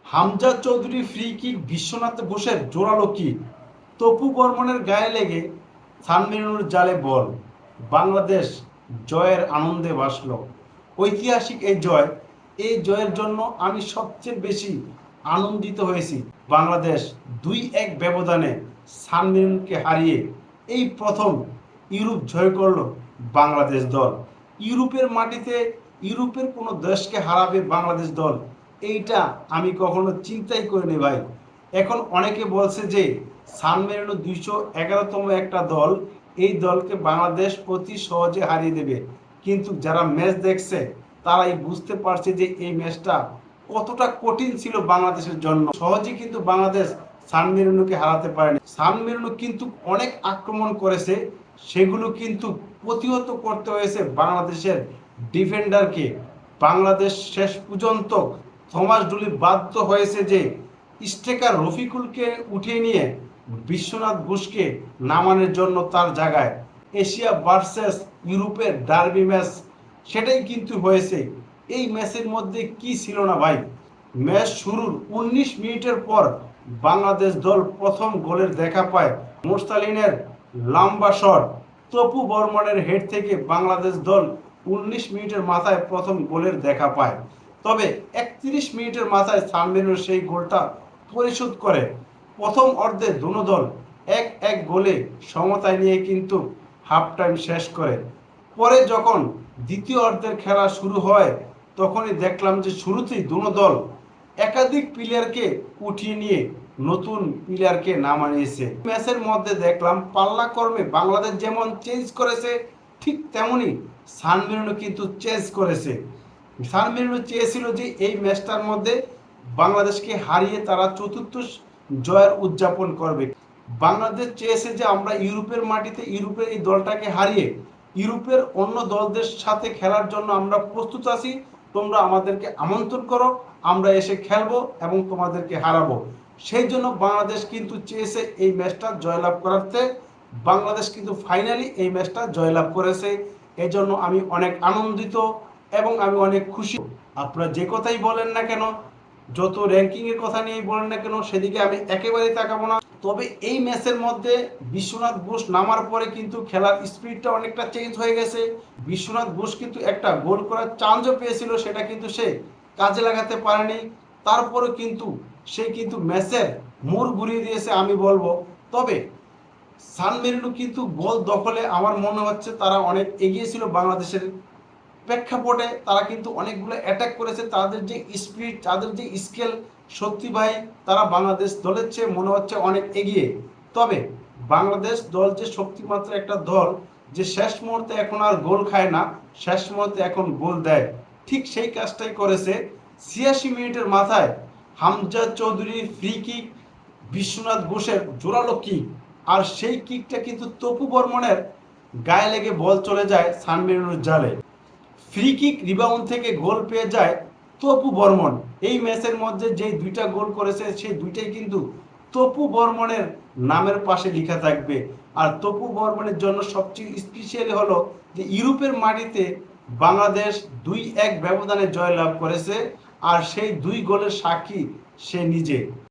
Hamza Chowdhury free kick, Biswanath ঘোষের জোরালো kick, Tapu বর্মনের গায়ে লেগে সানমিনুর জালে বল। বাংলাদেশ জয়ের আনন্দে ভাসল। ঐতিহাসিক এই জয়ের জন্য আমি সবচেয়ে বেশি আনন্দিত হয়েছি। বাংলাদেশ 2-1 ব্যবধানে সানমিনুরকে হারিয়ে এই প্রথম ইউরোপ জয় করল বাংলাদেশ দল। ইউরোপের মাটিতে ইউরোপের কোনো দেশকে হারাবে বাংলাদেশ দল, এইটা আমি কখনো চিন্তাই করিনি ভাই। এখন অনেকে বলছে যে সান মেরিনো 211তম একটা দল, এই দলকে বাংলাদেশ অতি সহজে হারিয়ে দেবে। কিন্তু যারা ম্যাচ দেখছে তারাই বুঝতে পারছে যে এই ম্যাচটা কতটা কঠিন ছিল বাংলাদেশের জন্য। সহজে কিন্তু বাংলাদেশ সান মেরিনোকে হারাতে পারেনি। সান মেরিনো কিন্তু অনেক আক্রমণ করেছে, সেগুলো কিন্তু প্রতিহত করতে হয়েছে বাংলাদেশের ডিফেন্ডারকে। বাংলাদেশ শেষ পর্যন্ত থমাস ডুলি বাধ্য হয়েছে যে স্ট্রাইকার রফিকুলকে উঠিয়ে নিয়ে বিশ্বনাথ ঘোষকে নামানোর জন্য তার জায়গায়। এশিয়া ভার্সেস ইউরোপের ডার্বি ম্যাচ সেটাই কিন্তু হয়েছে। এই ম্যাচের মধ্যে কি ছিল না ভাই। ম্যাচ শুরুর 19 মিনিটের পর বাংলাদেশ দল প্রথম গোলের দেখা পায়। মোস্তালিনের লম্বা শট, তপু বর্মনের হেড থেকে বাংলাদেশ দল 19 মিনিটের মাথায় প্রথম গোলের দেখা পায়। তবে 31 মিনিটের মাথায় সানমেরিনো সেই গোলটা পরিশোধ করে। প্রথম অর্ধে দুনো দল 1-1 গোলে সমতায় নিয়ে কিন্তু হাফ টাইম শেষ করে। পরে যখন দ্বিতীয় অর্ধের খেলা শুরু হয় তখনই দেখলাম যে শুরুতেই দুনো দল একাধিক প্লেয়ারকে উঠিয়ে নিয়ে নতুন প্লেয়ারকে নামিয়েছে। ম্যাচের মধ্যে দেখলাম পাল্লাক্রমে বাংলাদেশ যেমন চেঞ্জ করেছে ঠিক তেমনি সান মেরিনো কিন্তু চেঞ্জ করেছে। সান মেরিনো চেয়েছিল যে এই ম্যাচটার মধ্যে বাংলাদেশকে হারিয়ে তারা চতুর্থ জয়ের উদযাপন করবে। বাংলাদেশ চেয়েছে যে আমরা ইউরোপের মাটিতে ইউরোপের এই দলটাকে হারিয়ে ইউরোপের অন্য দলদের সাথে খেলার জন্য আমরা প্রস্তুত আছি, তোমরা আমাদেরকে আমন্ত্রণ করো, আমরা এসে খেলবো এবং তোমাদেরকে হারাবো। সেই জন্য বাংলাদেশ কিন্তু চেয়েছে এই ম্যাচটা জয়লাভ করাতে। বাংলাদেশ কিন্তু ফাইনালি এই ম্যাচটা জয়লাভ করেছে। এই জন্য আমি অনেক আনন্দিত এবং আমি অনেক খুশি। আপনারা যে কথাই বলেন না কেন, যত র্যাঙ্কিংয়ের কথা নিয়েই বলেন না কেন, সেদিকে আমি একেবারেই তাকাবো না। তবে এই ম্যাচের মধ্যে বিশ্বনাথ ঘোষ নামার পরে কিন্তু খেলার স্পিডটা অনেকটা চেঞ্জ হয়ে গেছে। বিশ্বনাথ ঘোষ কিন্তু একটা গোল করার চান্সও পেয়েছিল, সেটা কিন্তু সে কাজে লাগাতে পারেনি। তারপরে কিন্তু সে কিন্তু ম্যাচের মোড় ঘুরিয়ে দিয়েছে আমি বলবো। তবে সান মেরিনো কিন্তু বল দখলে আমার মনে হচ্ছে তারা অনেক এগিয়ে ছিল বাংলাদেশের প্রেক্ষাপটে। তারা কিন্তু অনেকগুলো অ্যাটাক করেছে, তাদের যে স্পিড, তাদের যে স্কেল, সত্যি ভাই তারা বাংলাদেশ দলের চেয়ে মনে হচ্ছে অনেক এগিয়ে। তবে বাংলাদেশ দল যে শক্তিমাত্র একটা দল, যে শেষ মুহূর্তে এখন আর গোল খায় না, শেষ মুহূর্তে এখন গোল দেয়, ঠিক সেই কাজটাই করেছে। 86 মিনিটের মাথায় হামজা চৌধুরী ফ্রি কিক, বিশ্বনাথ ঘোষের জোরালো কিক, আর সেই কিকটা কিন্তু তপু বর্মনের গায়ে লেগে বল চলে যায় সান মেরিনোর জালে। ফ্রি কিক রিবাউন্ড থেকে গোল পেয়ে যায় তপু বর্মন। এই ম্যাচের মধ্যে যে দুইটা গোল করেছে সেই দুইটাই কিন্তু তপু বর্মনের নামের পাশে লেখা থাকবে। আর তপু বর্মনের জন্য সবচেয়ে স্পেশালি হলো যে ইউরোপের মাটিতে বাংলাদেশ 2-1 ব্যবধানে জয়লাভ করেছে, আর সেই দুই গোলের সাক্ষী সে নিজে।